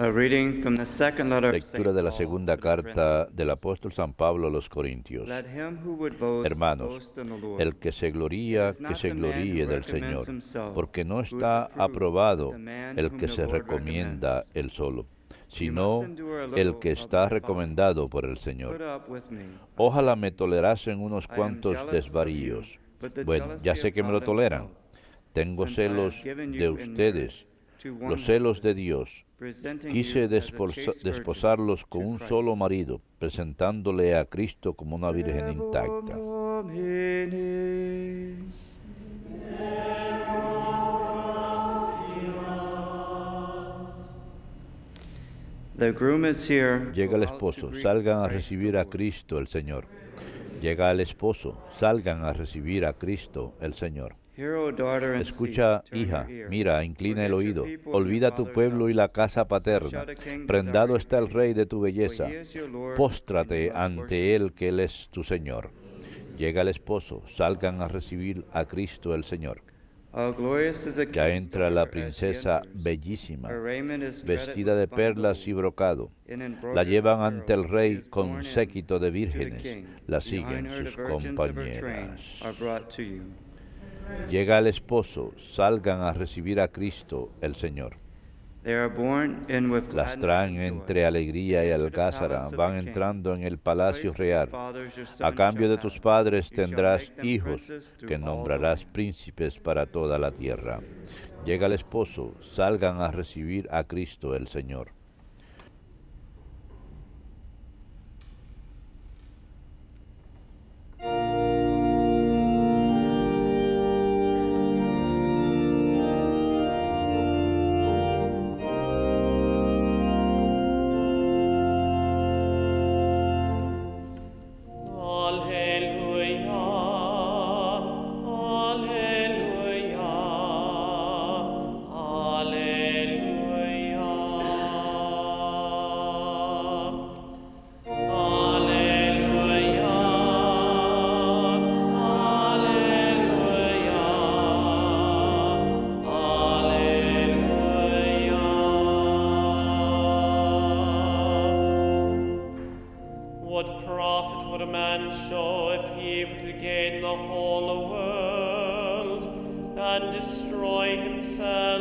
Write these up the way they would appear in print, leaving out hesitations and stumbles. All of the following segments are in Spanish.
Lectura de la segunda carta del apóstol San Pablo a los Corintios. Hermanos, el que se gloría, que se gloríe del Señor, porque no está aprobado el que se recomienda él solo, sino el que está recomendado por el Señor. Ojalá me tolerasen unos cuantos desvaríos. Bueno, ya sé que me lo toleran. Tengo celos de ustedes, los celos de Dios. Quise desposarlos con un solo marido, presentándole a Cristo como una virgen intacta. Llega el esposo, salgan a recibir a Cristo el Señor. Llega el esposo, salgan a recibir a Cristo el Señor. Escucha, hija, mira, inclina el oído, olvida tu pueblo y la casa paterna. Prendado está el Rey de tu belleza. Póstrate ante Él, que Él es tu Señor. Llega el esposo, salgan a recibir a Cristo el Señor. Ya entra la princesa bellísima, vestida de perlas y brocado. La llevan ante el rey con séquito de vírgenes. La siguen sus compañeras. Llega el esposo, salgan a recibir a Cristo el Señor. Las traen entre alegría y algázara, van entrando en el palacio real. A cambio de tus padres tendrás hijos, que nombrarás príncipes para toda la tierra. Llega el esposo, salgan a recibir a Cristo el Señor.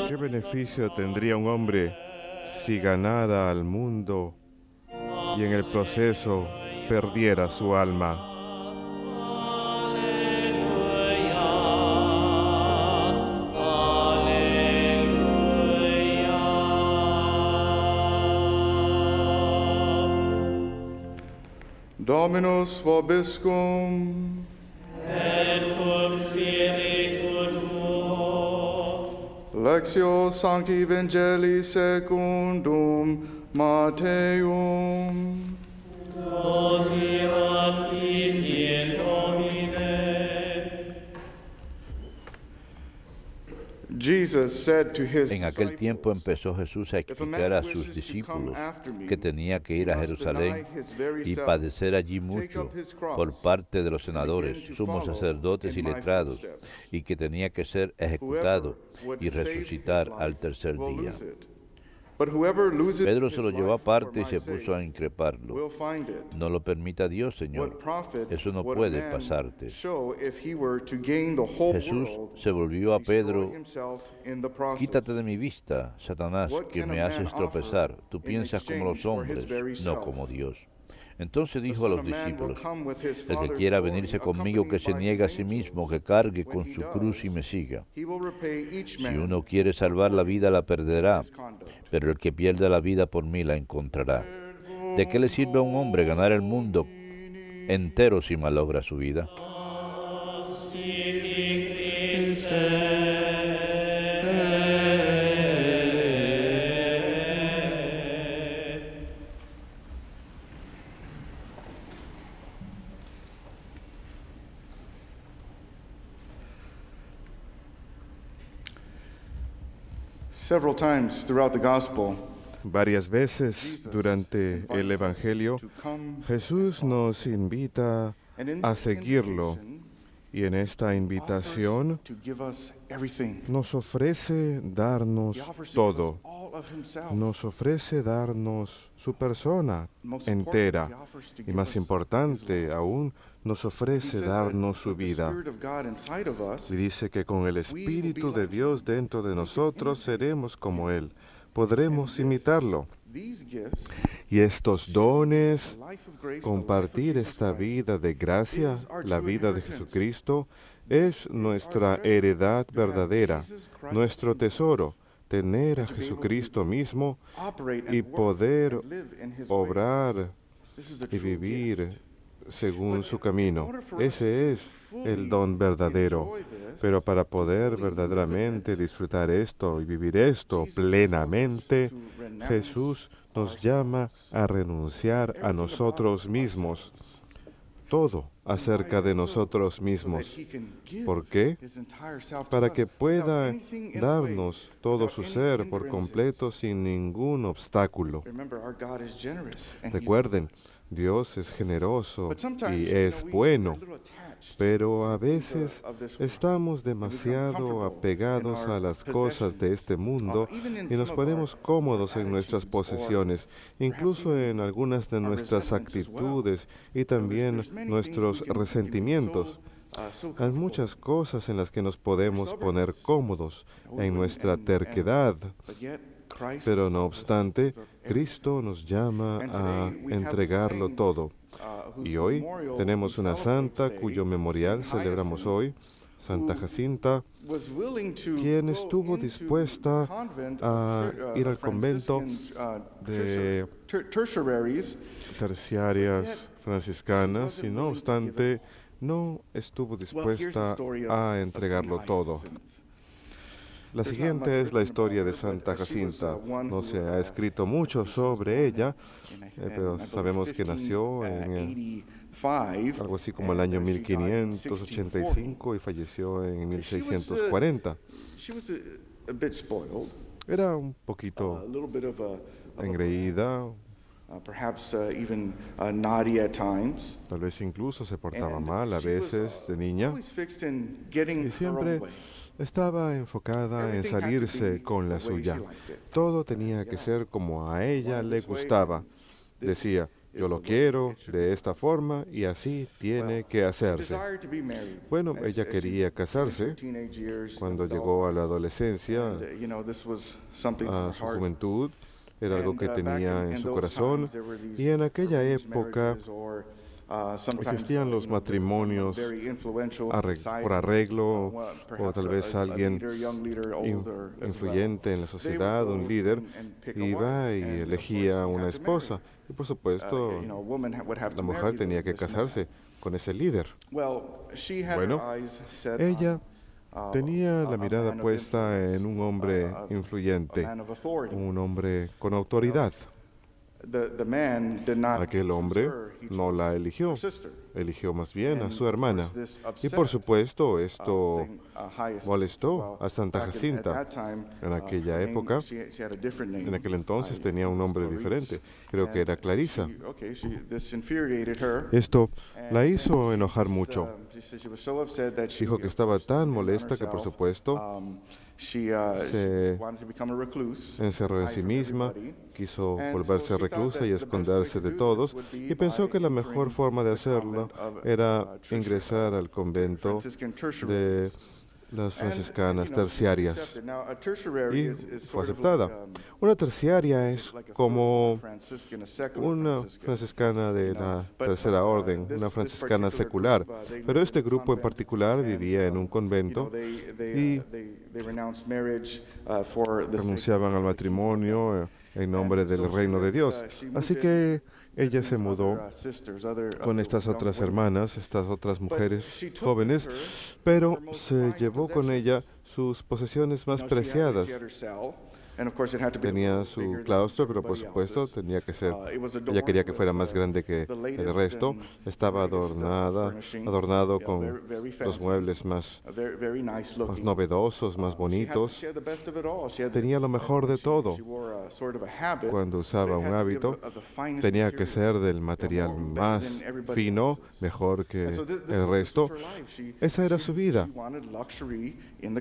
¿Qué beneficio tendría un hombre si ganara al mundo y en el proceso perdiera su alma? Dominus vobiscum. Et cum spiritu tuo. Lectio Sancti Evangelii secundum Matteum. Gloria a ti, fiel Domine. En aquel tiempo empezó Jesús a explicar a sus discípulos que tenía que ir a Jerusalén y padecer allí mucho por parte de los senadores, sumos sacerdotes y letrados, y que tenía que ser ejecutado y resucitar al tercer día. Pedro se lo llevó aparte y se puso a increparlo. No lo permita Dios, Señor. Eso no puede pasarte. Jesús se volvió a Pedro. Quítate de mi vista, Satanás, que me haces tropezar. Tú piensas como los hombres, no como Dios. Entonces dijo a los discípulos: el que quiera venirse conmigo, que se niegue a sí mismo, que cargue con su cruz y me siga. Si uno quiere salvar la vida, la perderá, pero el que pierda la vida por mí la encontrará. ¿De qué le sirve a un hombre ganar el mundo entero si malogra su vida? Varias veces durante el Evangelio, Jesús nos invita a seguirlo Y en esta invitación nos ofrece darnos todo. Nos ofrece darnos su persona entera. Y más importante aún, nos ofrece darnos su vida. Y dice que con el Espíritu de Dios dentro de nosotros seremos como Él. Podremos imitarlo. Y estos dones, compartir esta vida de gracia, la vida de Jesucristo, es nuestra heredad verdadera, nuestro tesoro, tener a Jesucristo mismo y poder obrar y vivir según su camino. Ese es el don verdadero. Pero para poder verdaderamente disfrutar esto y vivir esto plenamente, Jesús nos llama a renunciar a nosotros mismos. Todo acerca de nosotros mismos. ¿Por qué? Para que pueda darnos todo su ser por completo sin ningún obstáculo. Recuerden, Dios es generoso y es bueno, pero a veces estamos demasiado apegados a las cosas de este mundo y nos ponemos cómodos en nuestras posesiones, incluso en algunas de nuestras actitudes y también nuestros resentimientos. Hay muchas cosas en las que nos podemos poner cómodos en nuestra terquedad. Pero no obstante, Cristo nos llama a entregarlo todo. Y hoy tenemos una santa cuyo memorial celebramos hoy, Santa Jacinta, quien estuvo dispuesta a ir al convento de terciarias franciscanas y no obstante no estuvo dispuesta a entregarlo todo. La siguiente es la historia de Santa Jacinta. No se ha escrito mucho sobre ella, pero sabemos que nació en algo así como el año 1585 y falleció en 1640. Era un poquito engreída, tal vez incluso se portaba mal a veces de niña, y siempre estaba enfocada en salirse con la suya. Todo tenía que ser como a ella le gustaba. Decía, yo lo quiero de esta forma y así tiene que hacerse. Bueno, ella quería casarse cuando llegó a la adolescencia, a su juventud. Era algo que tenía en su corazón. Y en aquella época existían los matrimonios por arreglo, o tal vez alguien influyente en la sociedad, un líder, iba y elegía una esposa. Y por supuesto, la mujer tenía que casarse con ese líder. Bueno, ella tenía la mirada puesta en un hombre influyente, un hombre con autoridad. Aquel hombre no la eligió, eligió más bien a su hermana. Y por supuesto, esto molestó a Santa Jacinta. En aquella época, en aquel entonces tenía un nombre diferente. Creo que era Clarisa. Esto la hizo enojar mucho. Dijo que estaba tan molesta que, por supuesto, se encerró en sí misma, quiso volverse reclusa y esconderse de todos, y pensó que la mejor forma de hacerlo era ingresar al convento de las franciscanas terciarias. Y fue aceptada. Una terciaria es como una franciscana de la tercera orden, una franciscana secular. Pero este grupo en particular vivía en un convento y renunciaban al matrimonio en nombre del reino de Dios. Así que ella se mudó con estas otras hermanas, estas otras mujeres jóvenes, pero se llevó con ella sus posesiones más preciadas. Tenía su claustro, pero por supuesto tenía que ser, ella quería que fuera más grande que el resto. Estaba adornado con los muebles más novedosos, más bonitos. Tenía lo mejor de todo. Cuando usaba un hábito, tenía que ser del material más fino, mejor que el resto. Esa era su vida.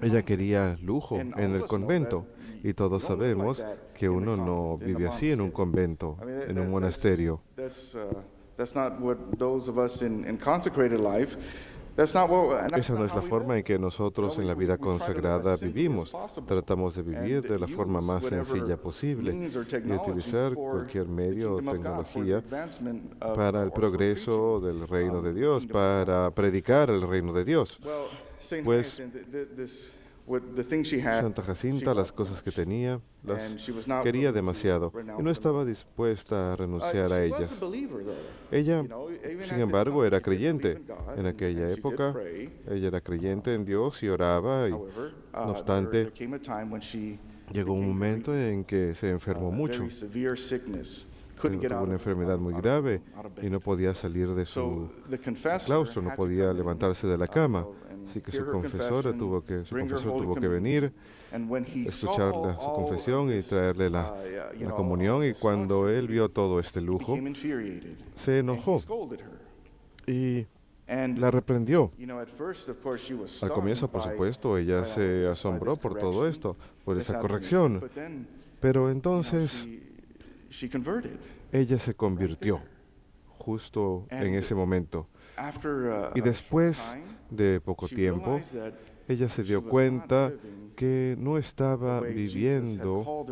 Ella quería lujo en el convento. Y todos sabemos que uno no vive así en un convento, en un monasterio. Esa no es la forma en que nosotros en la vida consagrada vivimos. Tratamos de vivir de la forma más sencilla posible y utilizar cualquier medio o tecnología para el progreso del reino de Dios, para predicar el reino de Dios. Pues Santa Jacinta, las cosas que tenía, las quería demasiado y no estaba dispuesta a renunciar a ellas. Ella, sin embargo, era creyente. En aquella época, ella era creyente en Dios y oraba, y, no obstante, llegó un momento en que se enfermó mucho. Tuvo una enfermedad muy grave y no podía salir de su claustro, no podía levantarse de la cama. Así que su confesor tuvo que venir, escuchar su confesión y traerle la comunión. Y cuando él vio todo este lujo, se enojó y la reprendió. Al comienzo, por supuesto, ella se asombró por todo esto, por esa corrección. Pero entonces ella se convirtió justo en ese momento. Y después de poco tiempo, ella se dio cuenta que no estaba viviendo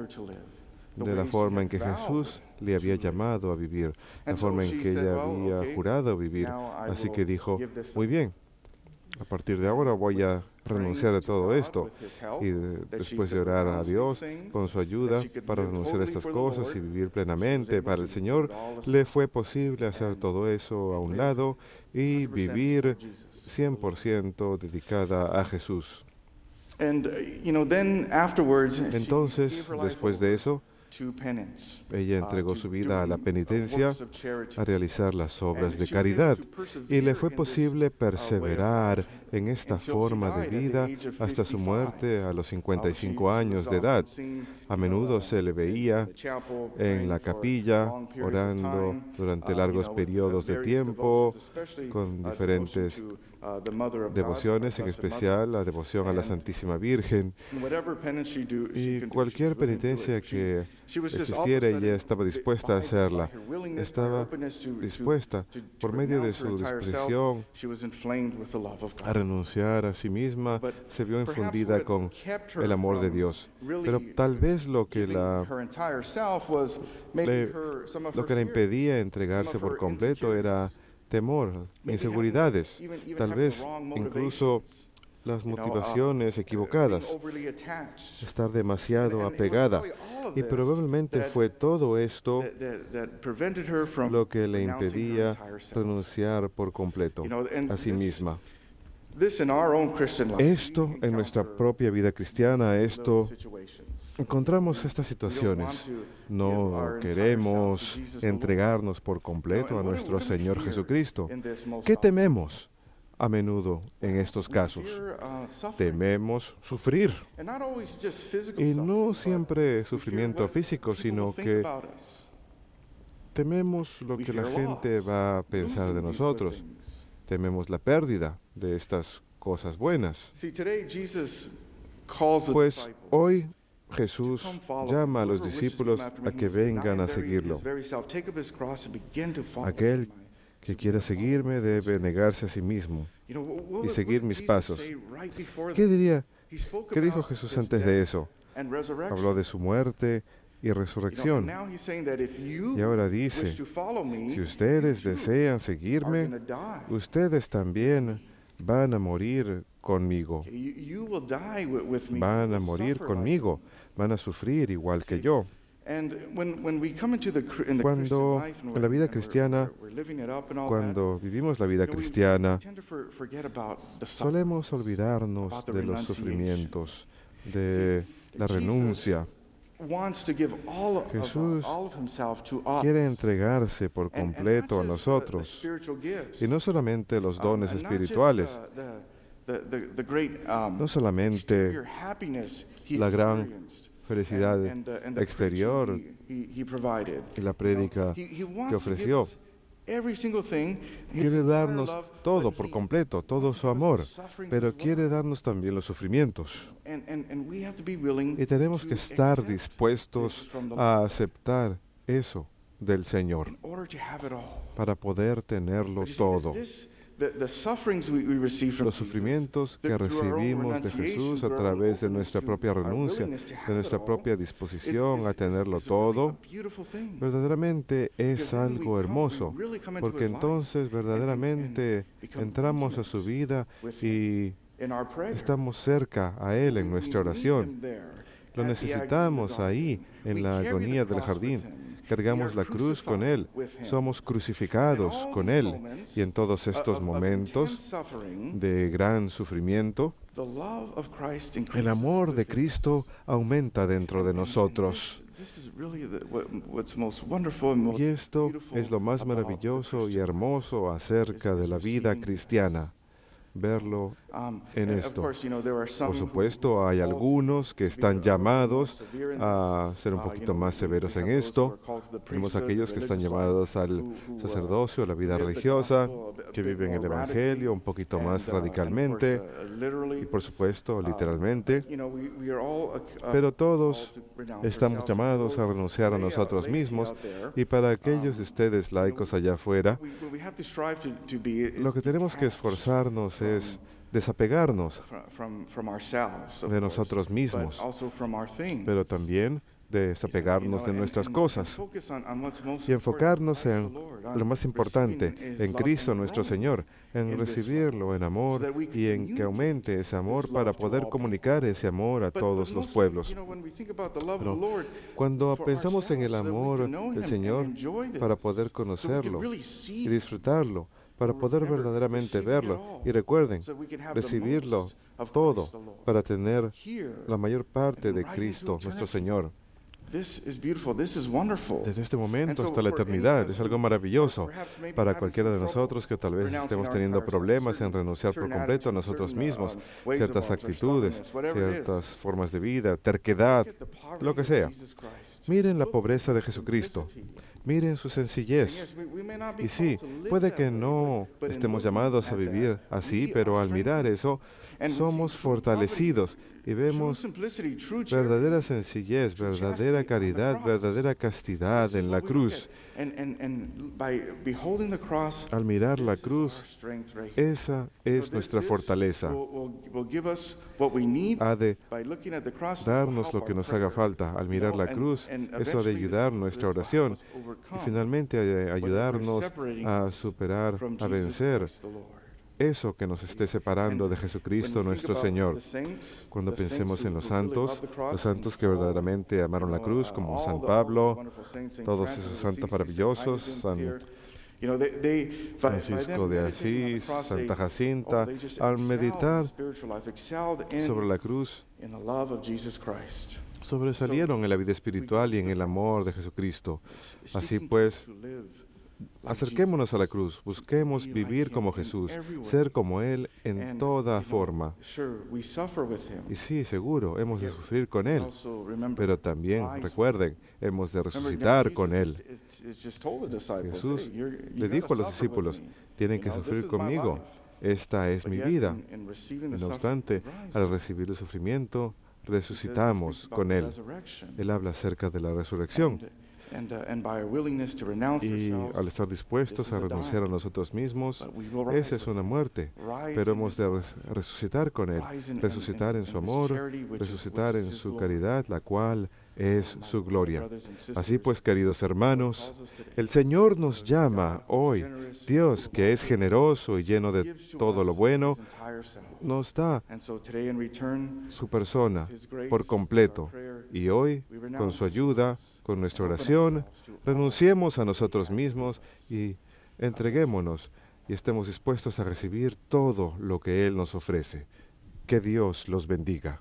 de la forma en que Jesús le había llamado a vivir, la forma en que ella había jurado vivir. Así que dijo, muy bien, a partir de ahora voy a renunciar a todo esto. Y después de orar a Dios con su ayuda para renunciar a estas cosas y vivir plenamente para el Señor, le fue posible hacer todo eso a un lado y vivir 100% dedicada a Jesús. Entonces, después de eso, ella entregó su vida a la penitencia, a realizar las obras de caridad, y le fue posible perseverar en esta forma de vida hasta su muerte a los 55 años de edad. A menudo se le veía en la capilla orando durante largos periodos de tiempo, con diferentes devociones, en especial la devoción a la Santísima Virgen. Y cualquier penitencia que existiera, ella estaba dispuesta a hacerla. Estaba dispuesta, por medio de su disposición, a renunciar a sí misma. Se vio infundida con el amor de Dios. Pero tal vez lo que la impedía entregarse por completo era temor, inseguridades, tal vez incluso las motivaciones equivocadas, estar demasiado apegada. Y probablemente fue todo esto lo que le impedía renunciar por completo a sí misma. Esto en nuestra propia vida cristiana, encontramos estas situaciones. No queremos entregarnos por completo a nuestro Señor Jesucristo. ¿Qué tememos a menudo en estos casos? Tememos sufrir. Y no siempre sufrimiento físico, sino que tememos lo que la gente va a pensar de nosotros. Tememos la pérdida de estas cosas buenas. Pues hoy Jesús llama a los discípulos a que vengan a seguirlo. Aquel que quiera seguirme debe negarse a sí mismo y seguir mis pasos. ¿Qué dijo Jesús antes de eso? Habló de su muerte y resurrección. Y ahora dice, si ustedes desean seguirme, ustedes también van a morir conmigo. Van a morir conmigo. Van a sufrir igual que yo. Cuando en la vida cristiana, cuando vivimos la vida cristiana, solemos olvidarnos de los sufrimientos, de la renuncia, Jesús quiere entregarse por completo a nosotros, y no solamente los dones espirituales, no solamente la gran felicidad exterior y la prédica que ofreció. Quiere darnos todo por completo, todo su amor, pero quiere darnos también los sufrimientos. Y tenemos que estar dispuestos a aceptar eso del Señor para poder tenerlo todo. Los sufrimientos que recibimos de Jesús a través de nuestra propia renuncia, de nuestra propia disposición a tenerlo todo, verdaderamente es algo hermoso, porque entonces verdaderamente entramos a su vida y estamos cerca a Él en nuestra oración. Lo necesitamos ahí, en la agonía del jardín. Cargamos la cruz con Él, somos crucificados con Él, y en todos estos momentos de gran sufrimiento, el amor de Cristo aumenta dentro de nosotros. Y esto es lo más maravilloso y hermoso acerca de la vida cristiana, verlo en esto. Por supuesto, hay algunos que están llamados a ser un poquito más severos en esto. Tenemos aquellos que están llamados al sacerdocio, a la vida religiosa, que viven el Evangelio un poquito más radicalmente, y por supuesto, literalmente. Pero todos estamos llamados a renunciar a nosotros mismos, y para aquellos de ustedes laicos allá afuera, lo que tenemos que esforzarnos es desapegarnos de nosotros mismos, pero también desapegarnos de nuestras cosas y enfocarnos en lo más importante, en Cristo nuestro Señor, en recibirlo en amor y en que aumente ese amor para poder comunicar ese amor a todos los pueblos. Pero cuando pensamos en el amor del Señor para poder conocerlo y disfrutarlo, para poder verdaderamente verlo, y recuerden, recibirlo todo para tener la mayor parte de Cristo, nuestro Señor. Desde este momento hasta la eternidad es algo maravilloso para cualquiera de nosotros que tal vez estemos teniendo problemas en renunciar por completo a nosotros mismos, ciertas actitudes, ciertas formas de vida, terquedad, lo que sea. Miren la pobreza de Jesucristo. Miren su sencillez. Y sí, puede que no estemos llamados a vivir así, pero al mirar eso, somos fortalecidos y vemos verdadera sencillez, verdadera caridad, verdadera castidad en la cruz. Al mirar la cruz, esa es nuestra fortaleza. Ha de darnos lo que nos haga falta. Al mirar la cruz, eso ha de ayudar nuestra oración y finalmente ha de ayudarnos a superar, a vencer eso que nos esté separando de Jesucristo nuestro Señor. Cuando pensemos en los santos que verdaderamente amaron la cruz, como San Pablo, todos esos santos maravillosos, San Francisco de Asís, Santa Jacinta, al meditar sobre la cruz, sobresalieron en la vida espiritual y en el amor de Jesucristo. Así pues, acerquémonos a la cruz, busquemos vivir como Jesús, ser como Él en toda forma. Y sí, seguro, hemos de sufrir con Él, pero también, recuerden, hemos de resucitar con Él. Jesús le dijo a los discípulos, tienen que sufrir conmigo, esta es mi vida. No obstante, al recibir el sufrimiento, resucitamos con Él. Él habla acerca de la resurrección. Y al estar dispuestos a renunciar a nosotros mismos, esa es una muerte, pero hemos de resucitar con Él, resucitar en su amor, resucitar en su caridad, la cual es su gloria. Así pues, queridos hermanos, el Señor nos llama hoy. Dios, que es generoso y lleno de todo lo bueno, nos da su persona por completo. Y hoy, con su ayuda, con nuestra oración, renunciemos a nosotros mismos y entreguémonos y estemos dispuestos a recibir todo lo que Él nos ofrece. Que Dios los bendiga.